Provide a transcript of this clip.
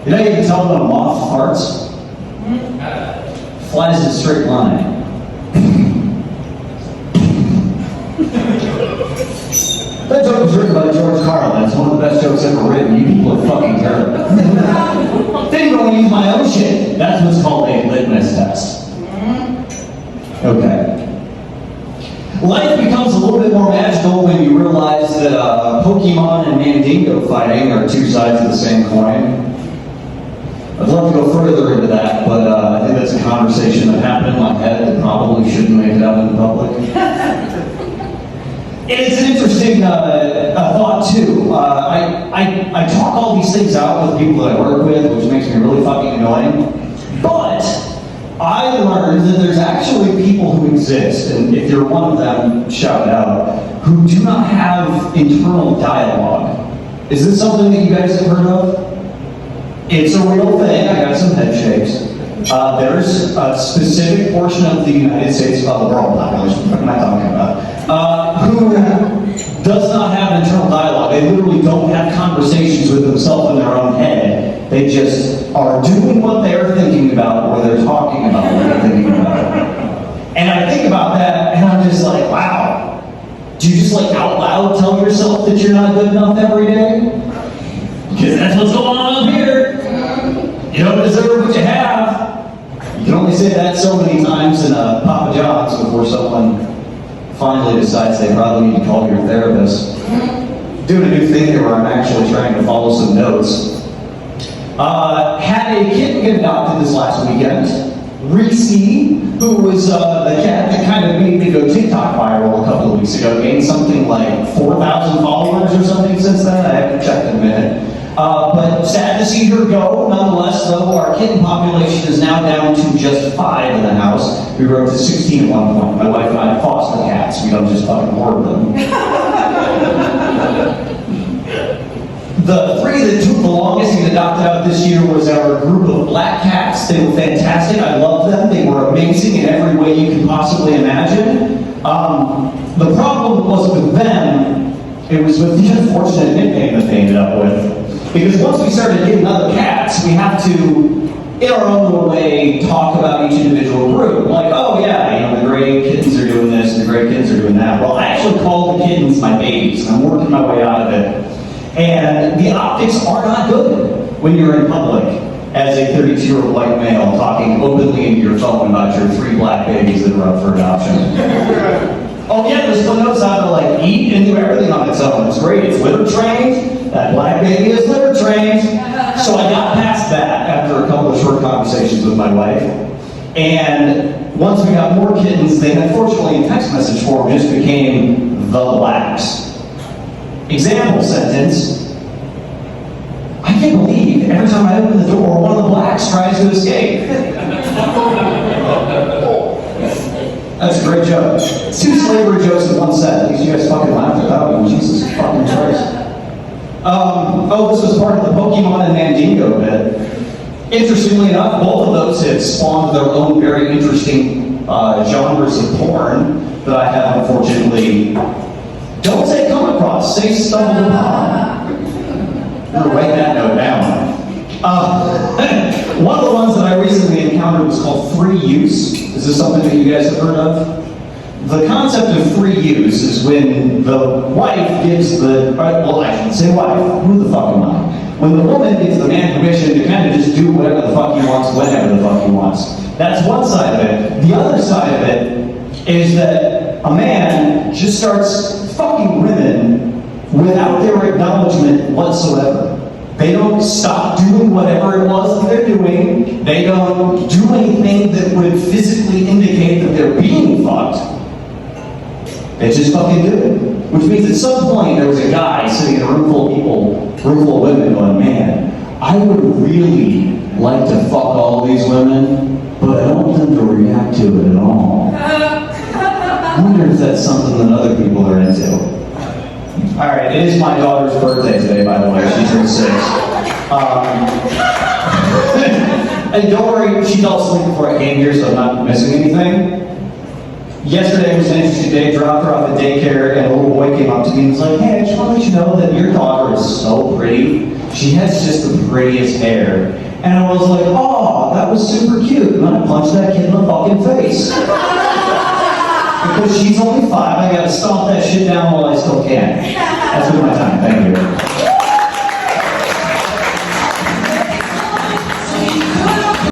You know you can tell when a moth farts? Flies in a straight line. That joke was written by George Carlin. It's one of the best jokes ever written. You people are fucking terrible. Didn't even use my own shit. That's what's called a litmus test. Okay. Life becomes a little bit more magical when you realize that Pokemon and Mandingo fighting are two sides of the same coin. I'd love to go further into that, but I think that's a conversation that happened in my head that probably shouldn't make it out in the public. It's an interesting thought, too. I talk all these things out with people that I work with, which makes me really fucking annoying. But I learned that there's actually people who exist, and if you're one of them, shout it out, who do not have internal dialogue. Is this something that you guys have heard of? It's a real thing. I got some head shakes. There's a specific portion of the United States, of the world population, what am I talking about, who does not have internal dialogue. They literally don't have conversations with themselves in their own head. They just are doing what they're thinking about, or they're talking about what they're thinking about. And I think about that, and I'm just like, wow. Do you just like out loud tell yourself that you're not good enough every day? Because that's what's going on up here. You don't deserve what you have. You can only say that so many times in Papa John's before someone finally decides they probably need to call your therapist. Doing a new thing here where I'm actually trying to follow some notes. Had a kitten get adopted this last weekend. Reese, who was the cat that kind of made me go TikTok viral a couple of weeks ago, gained something like 4,000 followers or something since then. I haven't checked in a minute. But sad to see her go. Nonetheless, though, our kitten population is now down to just 5 in the house. We were up to 16 at one point. My wife and I foster cats. We don't just fucking hoard them. The 3 that took the longest to get adopted out this year was our group of black cats. They were fantastic. I loved them. They were amazing in every way you can possibly imagine. The problem wasn't with them. It was with the unfortunate nickname that they ended up with. Because once we started getting other cats, we have to, in our own little way, talk about each individual group. Like, oh yeah, the gray kittens are doing this, and the gray kittens are doing that. Well, I actually call the kittens my babies. I'm working my way out of it. And the optics are not good when you're in public as a 32-year-old white male talking openly into your phone about your 3 black babies that are up for adoption. Oh yeah, this one knows how to like eat and do everything on its own. It's great. It's litter trained. That black baby is litter trained. So I got past that after a couple of short conversations with my wife. And once we got more kittens, they unfortunately in text message form just became the blacks. Example sentence. I can't believe every time I open the door, one of the blacks tries to escape. That's a great joke. It's 2 slavery jokes in one set. At least you guys fucking laughed about them. Jesus fucking Christ. This was part of the Pokemon and Mandingo bit. Interestingly enough, both of those have spawned their own very interesting genres of porn that I have unfortunately, don't say come across, say stumbled upon. I'm gonna write that note down. One of the ones that I recently encountered was called free use. Is this something that you guys have heard of? The concept of free use is when the wife gives the, well, I shouldn't say wife, who the fuck am I? When the woman gives the man permission to kind of just do whatever the fuck he wants, whenever the fuck he wants. That's one side of it. The other side of it is that a man just starts fucking women without their acknowledgement whatsoever. They don't stop doing whatever it was that they're doing. They don't do anything that would physically indicate that they're being fucked. They just fucking do it. Which means at some point there was a guy sitting in a room full of people, room full of women going, man, I would really like to fuck all these women, but I don't want them to react to it at all. I wonder if that's something that other people are into. Alright, it is my daughter's birthday today, by the way. She turned 6. And don't worry, she fell asleep before I came here, so I'm not missing anything. Yesterday was an interesting day. Dropped her off at daycare, and a little boy came up to me and was like, hey, I just want to let you know that your daughter is so pretty. She has just the prettiest hair. And I was like, oh, that was super cute. And I punched that kid in the fucking face. Because she's only 5, I gotta stomp that shit down while I still can. That's been my time, thank you.